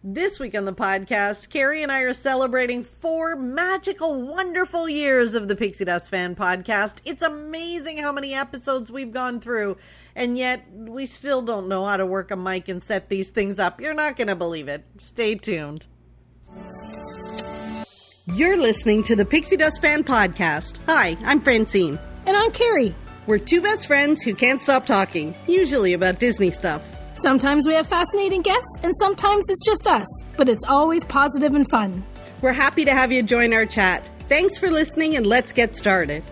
This week on the podcast, Carrie and I are celebrating 4 magical, wonderful years of the Pixie Dust Fan Podcast. It's amazing how many episodes we've gone through, and yet we still don't know how to work a mic and set these things up. You're not going to believe it. Stay tuned. You're listening to the Pixie Dust Fan Podcast. Hi, I'm Francine. And I'm Carrie. We're 2 best friends who can't stop talking, usually about Disney stuff. Sometimes we have fascinating guests, and sometimes it's just us. But it's always positive and fun. We're happy to have you join our chat. Thanks for listening, and let's get started.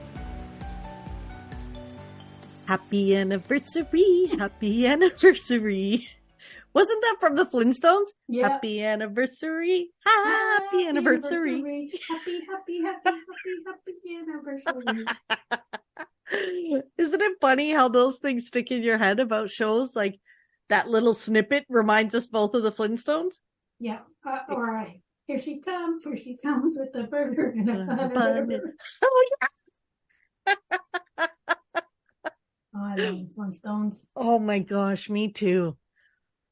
Happy anniversary, happy anniversary. Wasn't that from the Flintstones? Yeah. Happy anniversary, happy anniversary. Happy anniversary. Isn't it funny how those things stick in your head about shows? Like that little snippet reminds us both of the Flintstones. Yeah. All right. Here she comes with the burger and a bun. Oh, yeah. Oh, I love Flintstones. Oh my gosh, me too.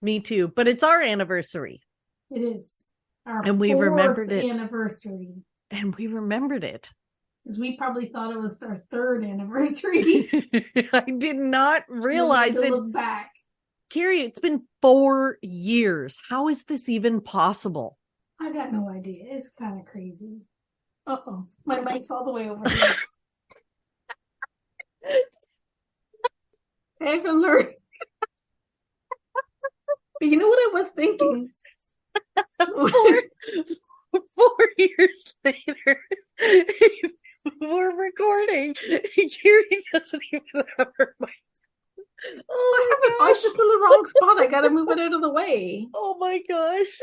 Me too. But it's our anniversary. It is. And we remembered it. Anniversary. And we remembered it. Because we probably thought it was our 3rd anniversary. I did not realize it. Look back. Carrie, it's been 4 years. How is this even possible? I got no idea. It's kind of crazy. Uh-oh. My mic's all the way over here. I haven't learned. But you know what I was thinking? 4 years later, we're recording. Carrie doesn't even have her mic. Oh, I was just in the wrong spot. I gotta move it out of the way. Oh my gosh.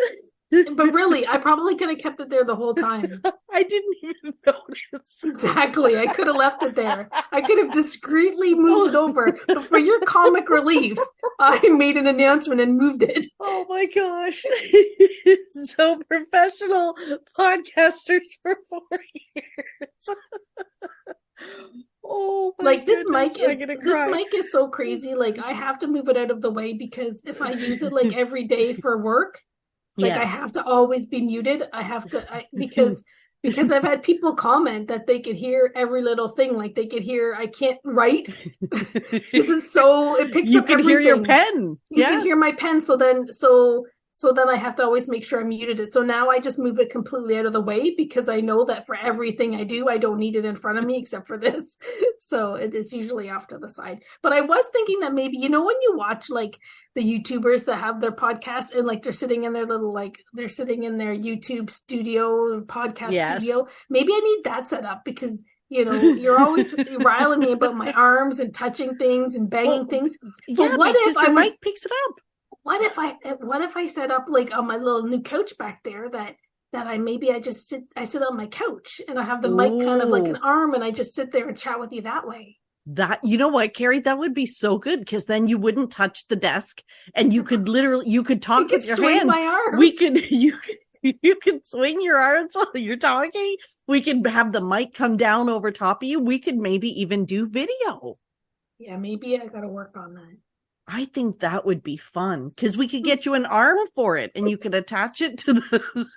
But really, I probably could have kept it there the whole time. I didn't even notice. Exactly. I could have left it there. I could have discreetly moved it over. But for your comic relief, I made an announcement and moved it. Oh my gosh. So professional podcasters for 4 years. Oh my like this goodness, mic is so crazy. Like I have to move it out of the way because if I use it like every day for work, like I have to always be muted. I have to because I've had people comment that they could hear every little thing. Like they could hear I can't write. This is so it picks you up can everything. hear your pen. You can hear my pen. So then I have to always make sure I muted it. So now I just move it completely out of the way because I know that for everything I do, I don't need it in front of me except for this. So it is usually off to the side. But I was thinking that maybe, when you watch like the YouTubers that have their podcasts and like they're sitting in their little, like they're sitting in their YouTube studio, podcast studio. Maybe I need that set up because you're always riling me about my arms and touching things and banging things. So what if your mic picks it up? What if I set up like on my little new couch back there that I sit on my couch and I have the mic kind of like an arm and I just sit there and chat with you that way. That, you know what, Carrie, that would be so good because then you wouldn't touch the desk and you could talk with your hands. My arms. You could swing your arms while you're talking. We could have the mic come down over top of you. We could maybe even do video. Yeah, maybe I got to work on that. I think that would be fun because we could get you an arm for it and you could attach it to the.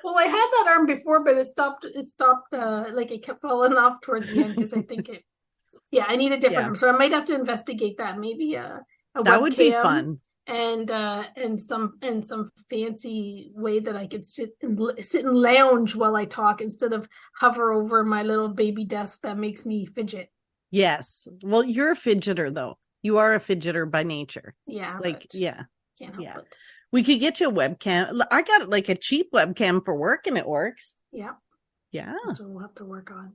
Well, I had that arm before, but it stopped. Like it kept falling off towards the end because I think it. Yeah, I need a different arm, so I might have to investigate that. Maybe a that webcam would be fun, and some fancy way that I could sit and lounge while I talk instead of hover over my little baby desk that makes me fidget. Yes. Well, you're a fidgeter, though. You are a fidgeter by nature. Yeah. Can't help it. We could get you a webcam. I got like a cheap webcam for work and it works. Yeah. Yeah. That's what we'll have to work on.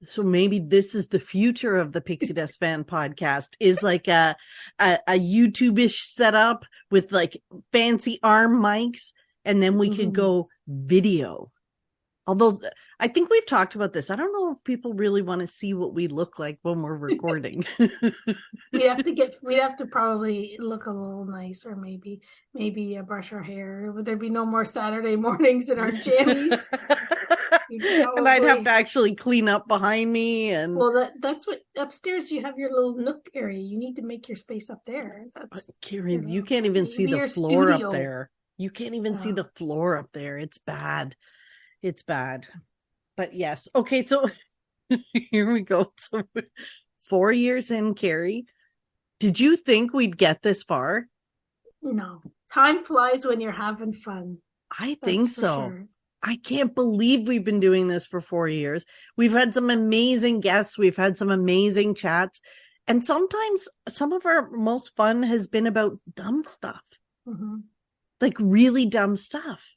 So maybe this is the future of the Pixie Dust Fan Podcast is like a YouTube-ish setup with like fancy arm mics. And then we could go video. Although I think we've talked about this. I don't know if people really want to see what we look like when we're recording. We'd have to probably look a little nicer, maybe brush our hair. Would there be no more Saturday mornings in our jammies? And I'd have to actually clean up behind me. And well, that's what upstairs you have your little nook area. You need to make your space up there. That's Carrie, you can't even see the floor up there. You can't even see the floor up there. It's bad. It's bad. But yes. Okay, so here we go. So 4 years in, Carrie. Did you think we'd get this far? No. Time flies when you're having fun. I think so. Sure. I can't believe we've been doing this for 4 years. We've had some amazing guests. We've had some amazing chats. And sometimes some of our most fun has been about dumb stuff. Mm-hmm. Like really dumb stuff.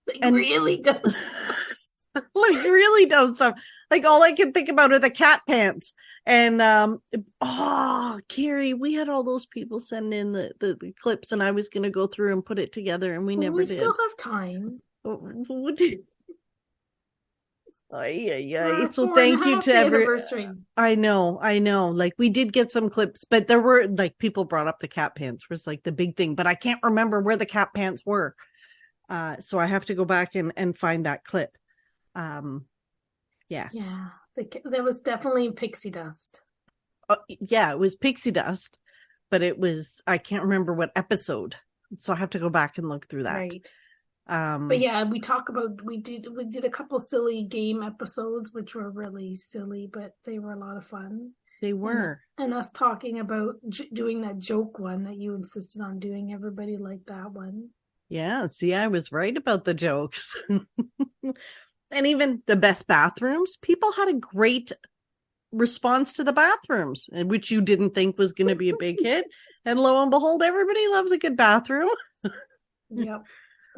Like really dumb stuff. Like really dumb stuff. Like all I can think about are the cat pants. And Carrie, we had all those people send in the clips, and I was going to go through and put it together, and we never did. We still have time. What do you... So thank you to everyone. I know. Like we did get some clips, but there were like people brought up the cat pants was like the big thing, but I can't remember where the cat pants were. So I have to go back and find that clip. Yes. Yeah. There was definitely Pixie Dust. Yeah, it was Pixie Dust, but I can't remember what episode. So I have to go back and look through that. Right. But yeah, we did a couple silly game episodes, which were really silly, but they were a lot of fun. They were. And us talking about doing that joke one that you insisted on doing. Everybody liked that one. Yeah, see, I was right about the jokes. And even the best bathrooms, people had a great response to the bathrooms, which you didn't think was going to be a big hit. And lo and behold, everybody loves a good bathroom. Yep,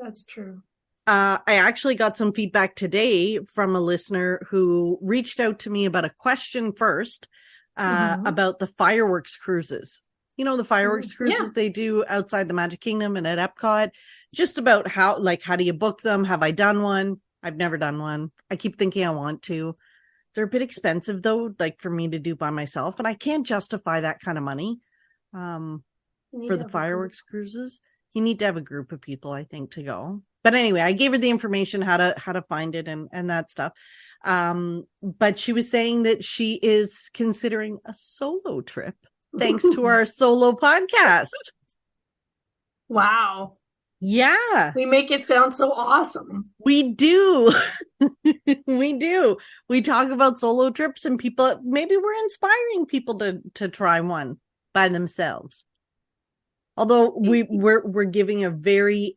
that's true. I actually got some feedback today from a listener who reached out to me about a question first about the fireworks cruises. You know, the fireworks cruises they do outside the Magic Kingdom and at Epcot, just about how do you book them? Have I done one? I've never done one. I keep thinking I want to. They're a bit expensive though, like for me to do by myself. And I can't justify that kind of money for the fireworks cruises. You need to have a group of people, I think, to go. But anyway, I gave her the information how to find it and that stuff. But she was saying that she is considering a solo trip thanks to our solo podcast. Wow. Yeah. We make it sound so awesome. We do. We do. We talk about solo trips and people, maybe we're inspiring people to try one by themselves. Although we're giving a very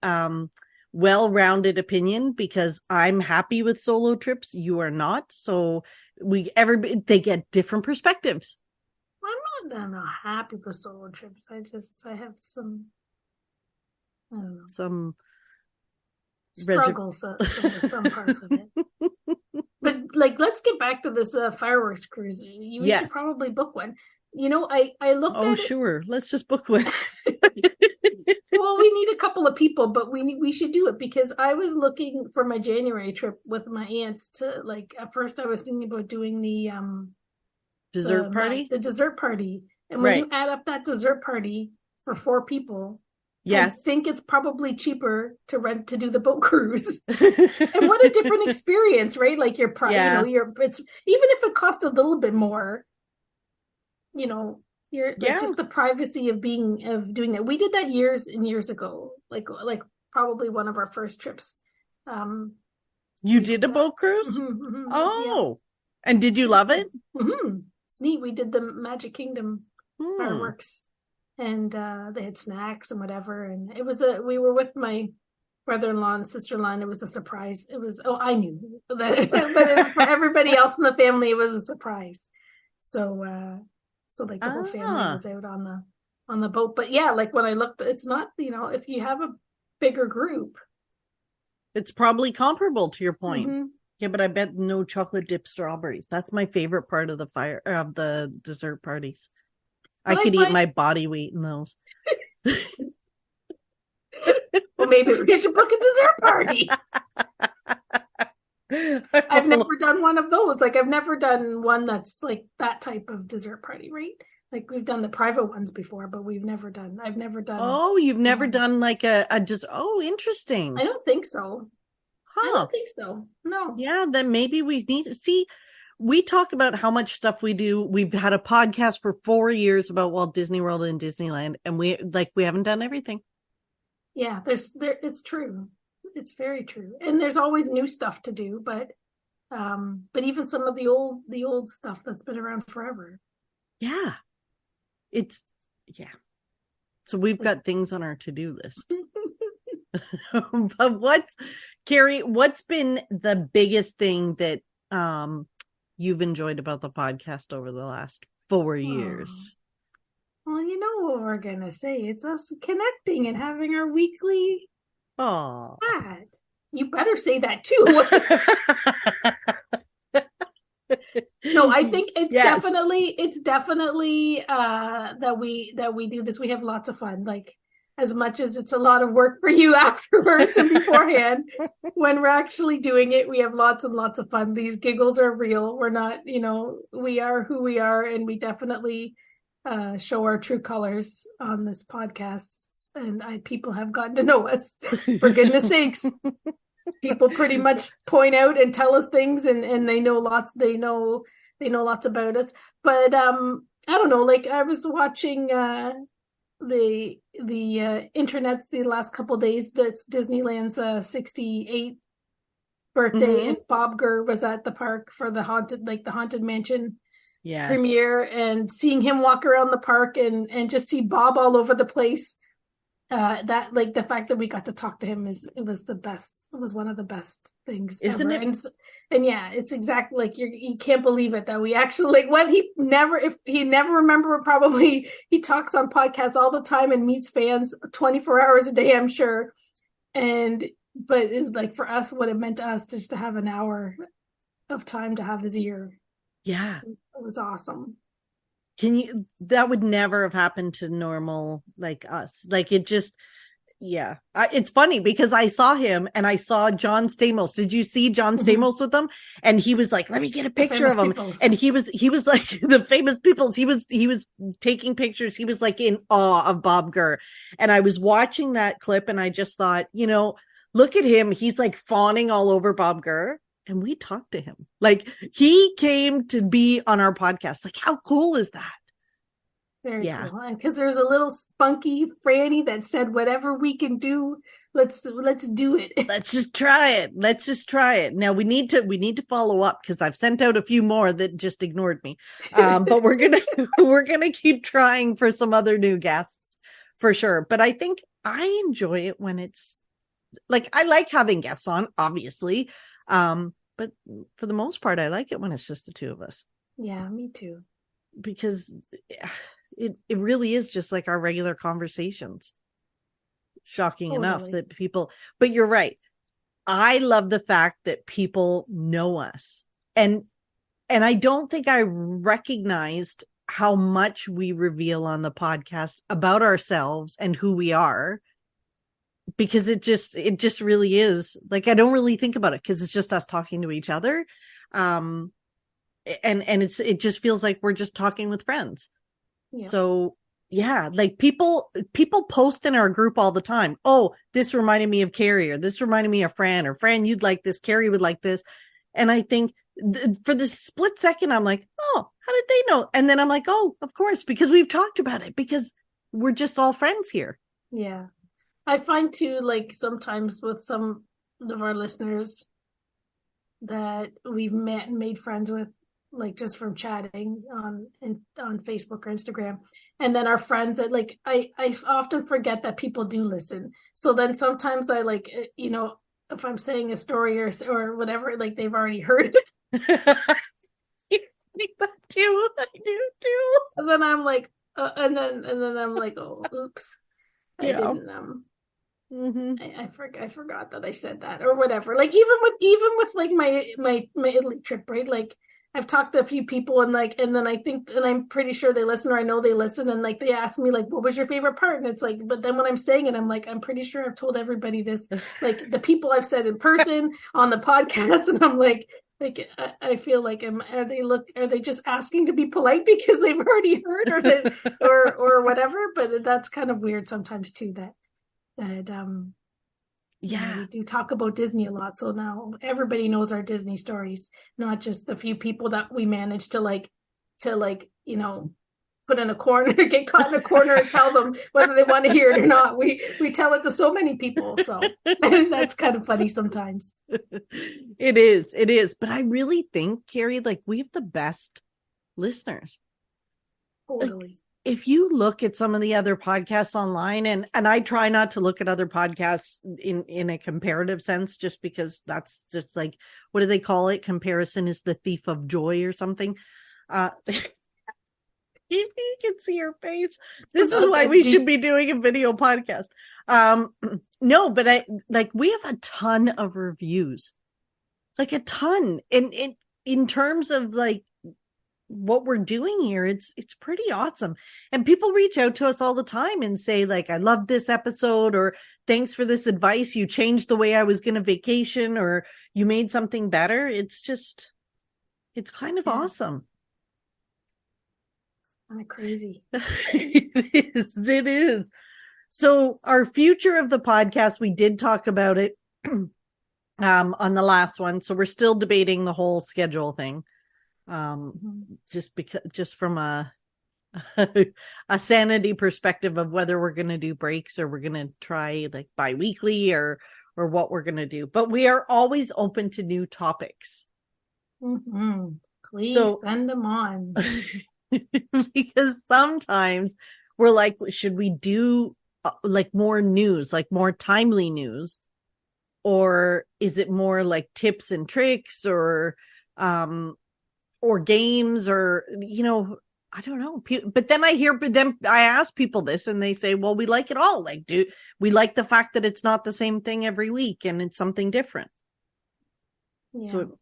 well-rounded opinion because I'm happy with solo trips. You are not. So they get different perspectives. I'm not happy with solo trips. I have some, I don't know, some struggles with some parts of it. But like, let's get back to this fireworks cruise. You should probably book one. You know, I looked at it. Oh, sure. Let's just book one. Well, we need a couple of people, but we should do it because I was looking for my January trip with my aunts to, like, at first I was thinking about doing the dessert party. The dessert party. And when you add up that dessert party for 4 people, I think it's probably cheaper to do the boat cruise. And what a different experience, right? Like it's even if it costs a little bit more, you know, you're like just the privacy of doing that. We did that years and years ago, like probably one of our first trips. You did a boat cruise? Mm-hmm, mm-hmm, oh, yeah. And did you love it? Mm-hmm. It's neat. We did the Magic Kingdom fireworks, and they had snacks and whatever. And it was we were with my brother-in-law and sister-in-law, and it was a surprise. It was I knew that, but for everybody else in the family, it was a surprise. So like the whole family was out on the boat. But yeah, like when I looked, it's not, you know, if you have a bigger group, it's probably comparable to your point. Mm-hmm. Yeah, but I bet no chocolate dip strawberries. That's my favorite part of the dessert parties. But I could eat my body weight in those. Well, maybe we should book a dessert party. I've never done one of those. Like, I've never done one that's like that type of dessert party, right? Like, we've done the private ones before, but I've never done. Oh, you've never done like a just, interesting. I don't think so. I don't think so. No. Yeah, then maybe we need to see. We talk about how much stuff we do. We've had a podcast for 4 years about Walt Disney World and Disneyland, and we haven't done everything. Yeah, it's true. It's very true. And there's always new stuff to do, but even some of the old stuff that's been around forever. Yeah. So we've got things on our to-do list. But Carrie, what's been the biggest thing that you've enjoyed about the podcast over the last 4 years? Well, you know what we're gonna say. It's us connecting and having our weekly chat. You better say that too. No, I think it's definitely that we do this. We have lots of fun. Like, as much as it's a lot of work for you afterwards and beforehand, when we're actually doing it, we have lots and lots of fun. These giggles are real. We're not, we are who we are, and we definitely show our true colors on this podcast. And people have gotten to know us, for goodness sakes. People pretty much point out and tell us things, and they know lots. They know lots about us. But I don't know. Like, I was watching the internets the last couple of days. That's Disneyland's 68th birthday, and Bob Gurr was at the park for the Haunted Mansion premiere, and seeing him walk around the park and just see Bob all over the place. That, like, the fact that we got to talk to him was the best. It was one of the best things, isn't ever. it? And yeah, it's exactly like you can't believe it that we actually, like, what he never remember. Probably he talks on podcasts all the time and meets fans 24 hours a day, I'm sure. But like, for us, what it meant to us just to have an hour of time to have his ear. Yeah, it was awesome. That would never have happened to normal, like, us. Like, it just, it's funny because I saw him and I saw John Stamos. Did you see John Stamos with them? And he was like, let me get a picture of him. Peoples. And he was like the famous peoples. He was taking pictures. He was like in awe of Bob Gurr. And I was watching that clip and I just thought, look at him. He's like fawning all over Bob Gurr. And we talked to him. Like, he came to be on our podcast. Like, how cool is that? Very cool. Because there's a little spunky Franny that said, whatever we can do, let's do it. Let's just try it. Now we need to follow up, because I've sent out a few more that just ignored me. But we're gonna keep trying for some other new guests for sure. But I think I enjoy it when it's like, I like having guests on, obviously. But for the most part, I like it when it's just the two of us. Yeah, me too. Because it really is just like our regular conversations. Shocking enough that people, but you're right. I love the fact that people know us. And I don't think I recognized how much we reveal on the podcast about ourselves and who we are. Because it just really is, like, I don't really think about it because it's just us talking to each other. And it just feels like we're just talking with friends. Yeah. So yeah, like people post in our group all the time. Oh, this reminded me of Carrie, or this reminded me of Fran, or Fran, you'd like this, Carrie would like this. And I think for the split second, I'm like, oh, how did they know? And then I'm like, oh, of course, because we've talked about it, because we're just all friends here. Yeah. I find too, like, sometimes with some of our listeners that we've met and made friends with, like, just from chatting on Facebook or Instagram, and then our friends that, like, I often forget that people do listen. So then sometimes I, like, if I'm saying a story or whatever, like, they've already heard it. I do too. And then I'm like, and then I'm like, oh, oops, I didn't. I forgot that I said that or whatever. Like, even with like my Italy trip, right? Like, I've talked to a few people and then I think, and I'm pretty sure they listen, or I know they listen, and like they ask me, like, what was your favorite part? And it's like, but then when I'm saying it, I'm like, I'm pretty sure I've told everybody this, like the people I've said in person on the podcast, and I'm like I feel like, are they just asking to be polite because they've already heard or whatever? But that's kind of weird sometimes too, that Yeah. We do talk about Disney a lot. So now everybody knows our Disney stories, not just the few people that we manage to put in a corner, get caught in a corner and tell them whether they want to hear it or not. We tell it to so many people. So that's kind of funny sometimes. It is. But I really think, Carrie, like we have the best listeners. Totally. Like, if you look at some of the other podcasts online, and I try not to look at other podcasts in a comparative sense, just because that's just like, what do they call it? Comparison is the thief of joy or something. If you can see her face, this is why we should be doing a video podcast. No, but we have a ton of reviews, like a ton. And in terms of like what we're doing here, it's pretty awesome. And people reach out to us all the time and say like, I love this episode, or thanks for this advice. You changed the way I was going to vacation, or you made something better. It's kind of awesome. Kind of crazy. It is. So our future of the podcast, we did talk about it on the last one. So we're still debating the whole schedule thing. Just from a sanity perspective of whether we're going to do breaks or we're going to try like bi-weekly or what we're going to do. But we are always open to new topics. Mm-hmm. Please send them on. Because sometimes we're like, should we do like more news, like more timely news? Or is it more like tips and tricks or games or, I don't know. But then I ask people this and they say, well, we like it all. Like, do we like the fact that it's not the same thing every week and it's something different? Yeah. So,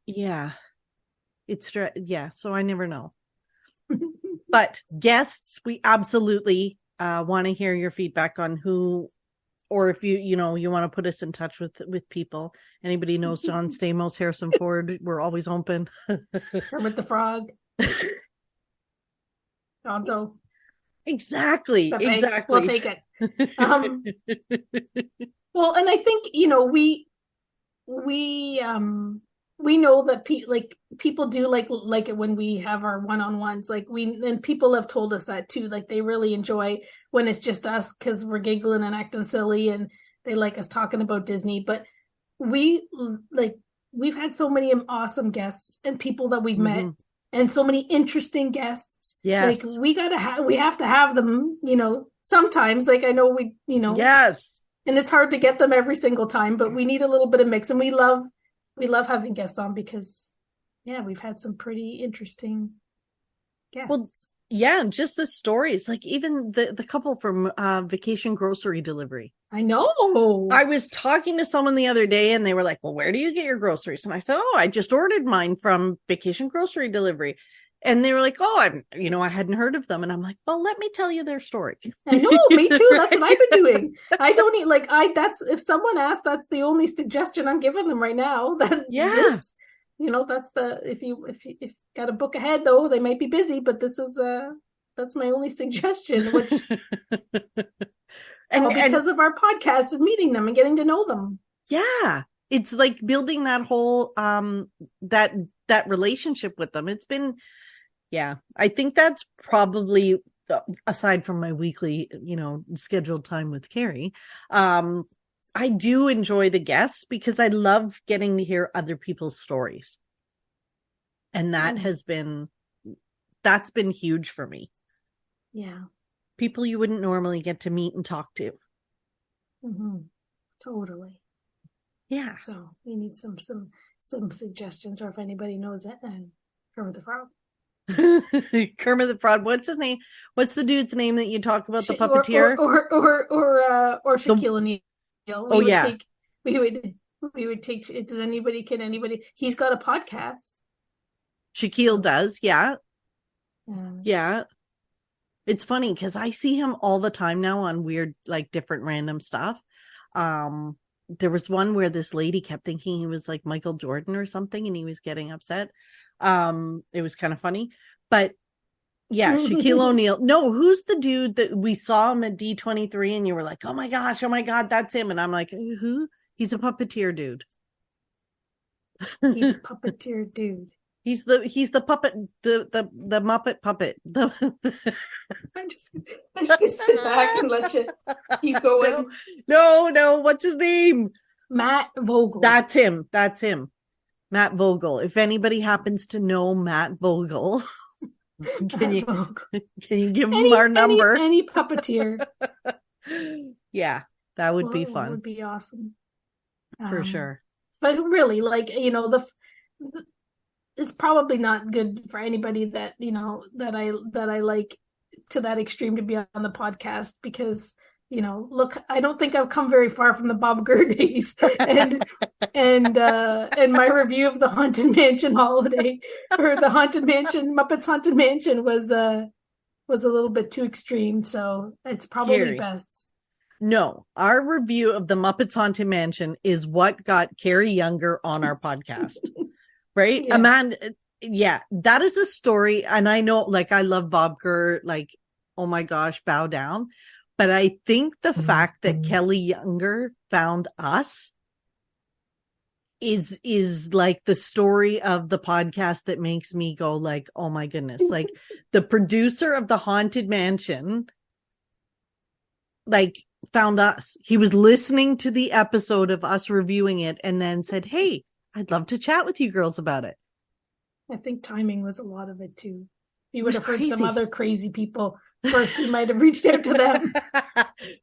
yeah, so I never know. But guests, we absolutely want to hear your feedback on who, or if you want to put us in touch with people. Anybody knows John Stamos, Harrison Ford, we're always open. Kermit the Frog. Gonzo. Exactly. We'll take it. Well, and I think, we know that people do like it when we have our one-on-ones. And people have told us that too. Like they really enjoy when it's just us because we're giggling and acting silly, and they like us talking about Disney. But we've had so many awesome guests and people that we've met, and so many interesting guests. Yes, like we have to have them. Sometimes. Like I know we. Yes, and it's hard to get them every single time, but we need a little bit of mix, and we love having guests on because, we've had some pretty interesting guests. Well, yeah, and just the stories, like even the couple from Vacation Grocery Delivery. I know. I was talking to someone the other day and they were like, well, where do you get your groceries? And I said, I just ordered mine from Vacation Grocery Delivery. And they were like, I hadn't heard of them. And I'm like, well, let me tell you their story. I know, me too. That's what I've been doing. I don't need, that's, if someone asks, that's the only suggestion I'm giving them right now. That's if you got to book ahead though, they might be busy, but this is, that's my only suggestion, which, because of our podcast and meeting them and getting to know them. Yeah. It's like building that whole, that relationship with them. It's been, I think that's probably, aside from my weekly, scheduled time with Carrie, I do enjoy the guests because I love getting to hear other people's stories. And that's been huge for me. Yeah. People you wouldn't normally get to meet and talk to. Mm-hmm. Totally. Yeah. So we need some suggestions, or if anybody knows it, and Kermit the Frog. Kermit the Frog. What's his name? What's the dude's name that you talk about? The puppeteer, or Shaquille O'Neal. We would take. Can anybody? He's got a podcast. Shaquille does. Yeah. Yeah. It's funny because I see him all the time now on weird, like different random stuff. There was one where this lady kept thinking he was like Michael Jordan or something, and he was getting upset. It was kind of funny, but yeah, Shaquille O'Neal. No, who's the dude that we saw him at D23 and you were like, oh my God, that's him. And I'm like, who? He's a puppeteer dude. He's a puppeteer dude. He's the puppet, the Muppet puppet. I'm just gonna sit back and let you keep going. No. What's his name? Matt Vogel. That's him. Matt Vogel. If anybody happens to know Matt Vogel, can you give him our number? Any puppeteer. Yeah, that would be fun. That would be awesome. For sure. But really, like, it's probably not good for anybody that, that I like to that extreme to be on the podcast because, look, I don't think I've come very far from the Bob Gurr days and my review of the Haunted Mansion holiday or the Haunted Mansion, Muppets Haunted Mansion was a little bit too extreme. So it's probably Carrie. Best. No, our review of the Muppets Haunted Mansion is what got Carrie Younger on our podcast. Right? Yeah. Amanda, yeah, that is a story. And I know, like, I love Bob Gurr, like, oh my gosh, bow down. But I think the fact that Kelly Younger found us is like the story of the podcast that makes me go like, oh my goodness. Like the producer of the Haunted Mansion, like, found us. He was listening to the episode of us reviewing it and then said, hey, I'd love to chat with you girls about it. I think timing was a lot of it too. He would have heard some other crazy people first. He might have reached out to them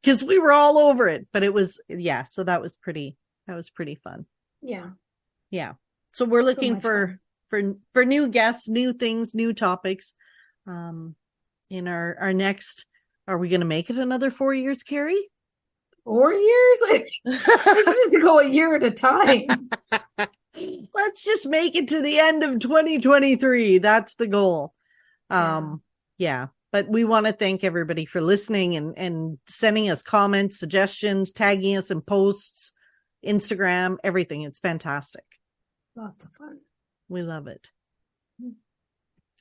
because we were all over it. But it was, so that was pretty fun. Yeah. So we're looking for new guests, new things, new topics. In our next, are we going to make it another 4 years, Carrie? 4 years? I should go a year at a time. Let's just make it to the end of 2023. That's the goal. Yeah. But we want to thank everybody for listening and sending us comments, suggestions, tagging us in posts, Instagram, everything. It's fantastic. Lots of fun. We love it.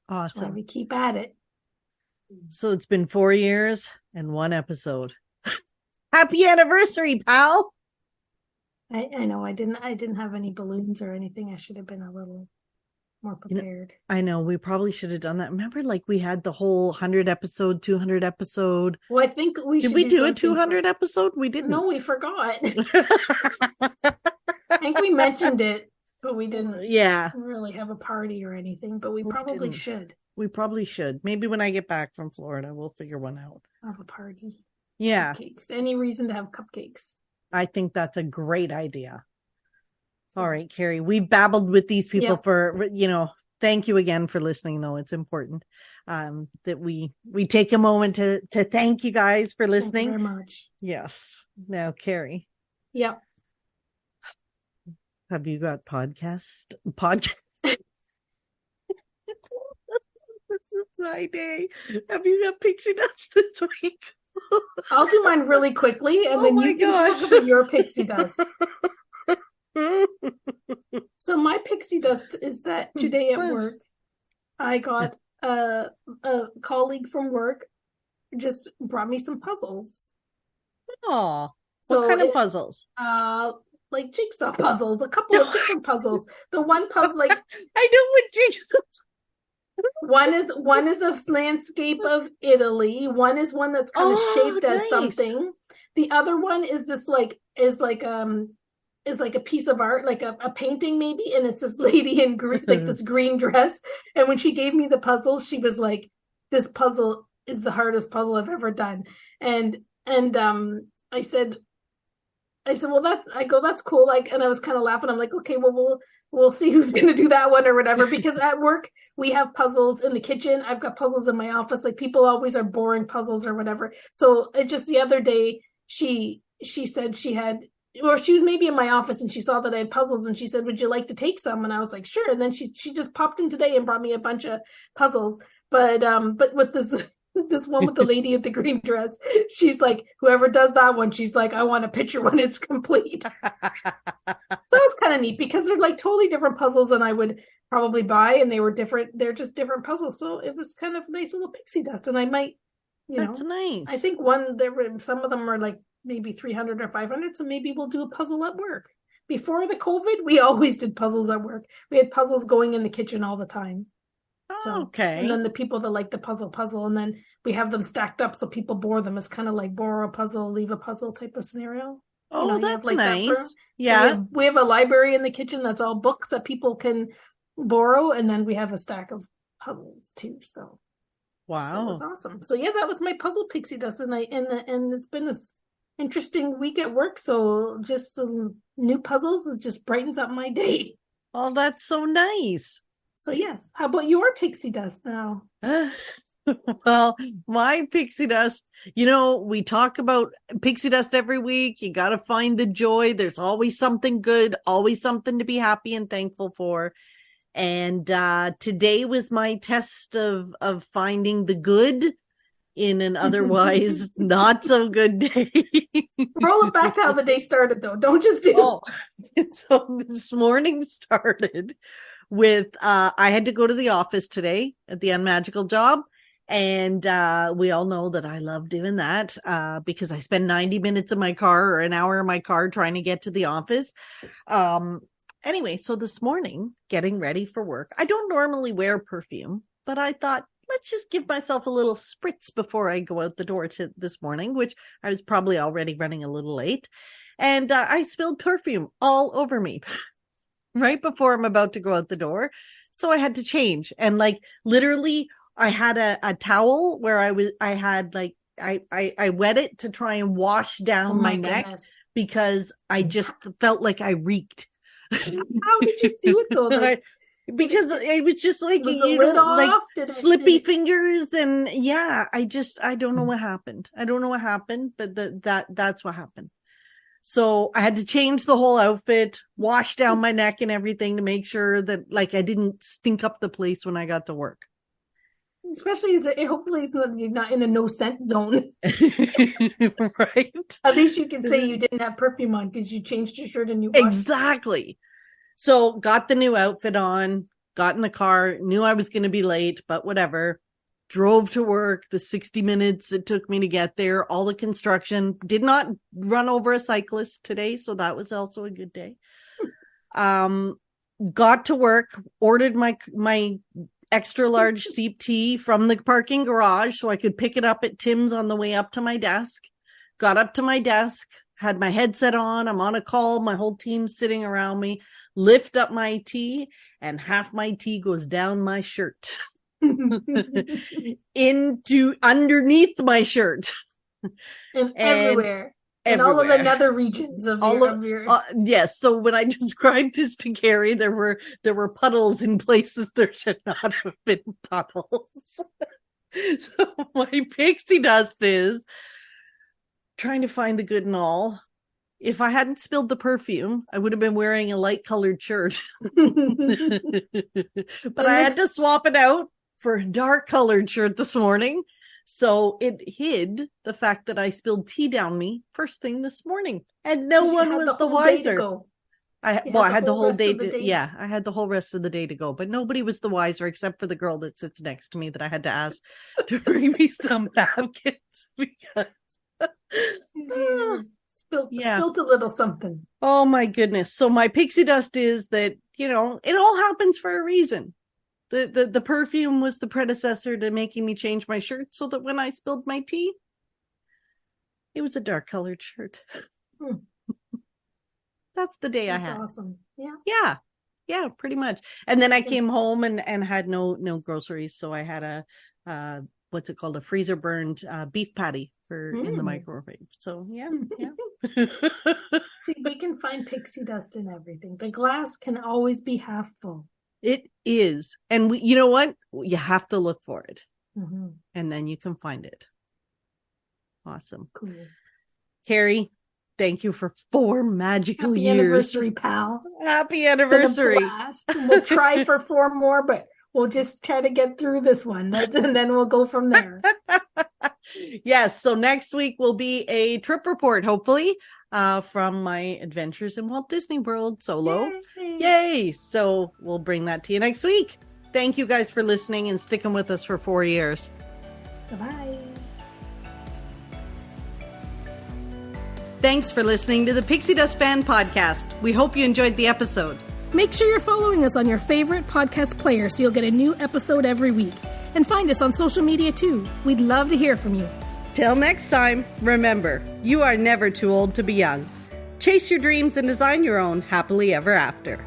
Awesome. That's why we keep at it. So it's been 4 years and one episode. Happy anniversary, pal. I know I didn't have any balloons or anything. I should have been a little more prepared. I know we probably should have done that. Remember, like we had the whole 100 episode, 200 episode. Well, I think did we do a 200 episode? We didn't. No, we forgot. I think we mentioned it, but we didn't. Really have a party or anything. But we probably should. We probably should. Maybe when I get back from Florida, we'll figure one out. Have a party. Yeah. Cupcakes. Any reason to have cupcakes. I think that's a great idea. All right, Carrie, we babbled with these people for, thank you again for listening, though. It's important that we take a moment to thank you guys for listening. Thank you very much. Yes. Now, Carrie. Yep. Have you got podcast? This is my day. Have you got Pixie Dust this week? I'll do mine really quickly, and then you can talk about your Pixie Dust. So my Pixie Dust is that today at work, I got a colleague from work just brought me some puzzles. Oh, what kind of puzzles? Like jigsaw puzzles, a couple of different puzzles. The one puzzle, like I know what jigsaw. One is a landscape of Italy. One is one that's kind of shaped as something. The other one is this is like a piece of art, like a painting maybe, and it's this lady in green, like this green dress. And when she gave me the puzzle, she was like, "This puzzle is the hardest puzzle I've ever done." And I said, well, that's cool. Like, and I was kind of laughing. I'm like, okay, well, we'll see who's going to do that one or whatever. Because at work, we have puzzles in the kitchen. I've got puzzles in my office. Like people always are boring puzzles or whatever. So it just the other day, she said she was maybe in my office and she saw that I had puzzles and she said, would you like to take some? And I was like, sure. And then she just popped in today and brought me a bunch of puzzles. But with this one with the lady at the green dress, she's like, whoever does that one, she's like, I want a picture when it's complete. So that was kind of neat because they're like totally different puzzles than I would probably buy, and they were different. They're just different puzzles. So it was kind of nice little pixie dust. And I might, that's nice. I think some of them are like maybe 300 or 500. So maybe we'll do a puzzle at work. Before the COVID, we always did puzzles at work. We had puzzles going in the kitchen all the time. So, okay. And then the people that like the puzzle, and then we have them stacked up so people borrow them. It's kind of like borrow a puzzle, leave a puzzle type of scenario. Oh, that's like nice. That yeah. So we have a library in the kitchen that's all books that people can borrow, and then we have a stack of puzzles too. So wow, so it's awesome. So yeah, that was my puzzle pixie dust, and it's been this interesting week at work. So just some new puzzles just brightens up my day. Oh, that's so nice. So yes, how about your pixie dust now? Well, my pixie dust, we talk about pixie dust every week. You got to find the joy. There's always something good, always something to be happy and thankful for. And today was my test of finding the good in an otherwise not so good day. Roll it back to how the day started, though. Don't just do. Oh, so this morning started with I had to go to the office today at the Unmagical job. And we all know that I love doing that because I spend 90 minutes in my car or an hour in my car trying to get to the office. Anyway, so this morning, getting ready for work, I don't normally wear perfume, but I thought, let's just give myself a little spritz before I go out the door this morning, which I was probably already running a little late. And I spilled perfume all over me right before I'm about to go out the door. So I had to change. And literally, I had a towel where I wet it to try and wash down my neck because I just felt like I reeked. How did you do it though? Because it was just slippy fingers, and I don't know what happened. But that's what happened. So I had to change the whole outfit, wash down my neck and everything to make sure that I didn't stink up the place when I got to work. Especially hopefully you're not in a no scent zone. Right. At least you can say you didn't have perfume on because you changed your shirt and you washed. Exactly. So got the new outfit on, got in the car, knew I was going to be late, but whatever. Drove to work the 60 minutes it took me to get there. All the construction. Did not run over a cyclist today, so that was also a good day. Got to work, ordered my extra large steep tea from the parking garage so I could pick it up at Tim's on the way up to my desk. Got up to my desk, had my headset on. I'm on a call. My whole team's sitting around me. Lift up my tea, and half my tea goes down my shirt into underneath my shirt. And everywhere. In all of the nether regions of your yes. So when I described this to Carrie, there were puddles in places there should not have been puddles. So my pixie dust is trying to find the good in all. If I hadn't spilled the perfume, I would have been wearing a light colored shirt. But I had to swap it out for a dark colored shirt this morning. So it hid the fact that I spilled tea down me first thing this morning, and no one was the wiser. I had the whole day I had the whole rest of the day to go, but nobody was the wiser except for the girl that sits next to me that I had to ask to bring me some napkins because spilled a little something. Oh my goodness. So my pixie dust is that, it all happens for a reason. The perfume was the predecessor to making me change my shirt so that when I spilled my tea, it was a dark colored shirt. That's the day I had. Awesome. Yeah. Yeah, pretty much. And then I came home and had no groceries. So I had a freezer burned beef patty in the microwave. So yeah. See, we can find pixie dust in everything. The glass can always be half full. It is. And you know what? You have to look for it. Mm-hmm. And then you can find it. Awesome. Cool. Carrie, thank you for 4 magical Happy years. Anniversary, pal. Happy anniversary. We'll try for 4 more, but we'll just try to get through this one. And then we'll go from there. Yes. So next week will be a trip report, hopefully, from my adventures in Walt Disney World solo. Yay. So we'll bring that to you next week. Thank you guys for listening and sticking with us for 4 years. Bye-bye. Thanks for listening to the Pixie Dust Fan Podcast. We hope you enjoyed the episode. Make sure you're following us on your favorite podcast player so you'll get a new episode every week. And find us on social media too. We'd love to hear from you. Till next time, remember, you are never too old to be young. Chase your dreams and design your own happily ever after.